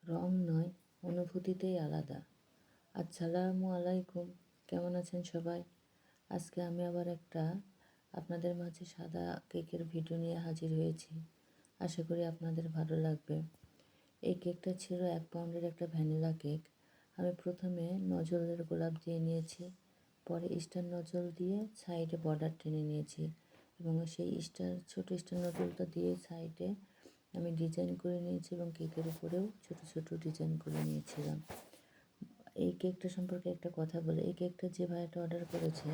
রং নয়, অনুভূতিতেই আলাদা। আসসালামু আলাইকুম, কেমন আছেন সবাই? আজকে আমি আবার একটা আপনাদের মাঝে সাদা কেকের ভিডিও নিয়ে হাজির হয়েছি। আশা করি আপনাদের ভালো লাগবে। এই কেকটা ছিল 1 পাউন্ডের একটা ভ্যানিলা কেক। আমি প্রথমে নজলের গোলাপ দিয়ে নিয়েছি, পরে স্টার নজল দিয়ে সাইডে বর্ডার টেনে নিয়েছি এবং সেই ছোটো স্টার নজলটা দিয়ে সাইডে আমি ডিজাইন করে নিয়েছি এবং কেকের উপরেও ছোট ছোট ডিজাইন করে নিয়েছিলাম। এই কেকটা সম্পর্কে একটা কথা বলে, এই কেকটা যে ভাইয়াটা অর্ডার করেছে,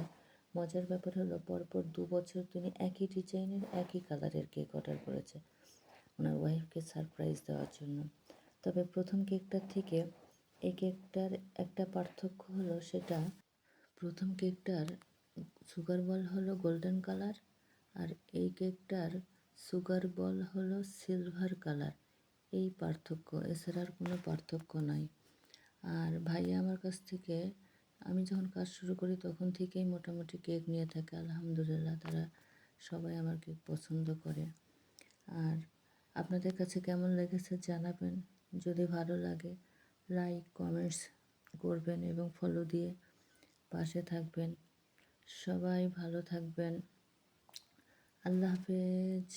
মজার ব্যাপার হলো পরপর 2 বছর তিনি একই ডিজাইনের একই কালারের কেক অর্ডার করেছে ওনার ওয়াইফকে সারপ্রাইজ দেওয়ার জন্য। তবে প্রথম কেকটার থেকে এই কেকটার একটা পার্থক্য হলো, সেটা প্রথম কেকটার সুগার বল হলো গোল্ডেন কালার, আর এই কেকটার সুগার বল হলো সিলভার কালার। এই পার্থক্য, এছাড়া আর কোনো পার্থক্য নাই। আর ভাইয়া আমার কাছ থেকে, আমি যখন কাজ শুরু করি তখন থেকেই মোটামুটি কেক নিয়ে থাকে। আলহামদুলিল্লাহ, তারা সবাই আমার কেক পছন্দ করে। আর আপনাদের কাছে কেমন লেগেছে জানাবেন। যদি ভালো লাগে লাইক কমেন্টস করবেন এবং ফলো দিয়ে পাশে থাকবেন। সবাই ভালো থাকবেন। আল্লাহ হাফেজ।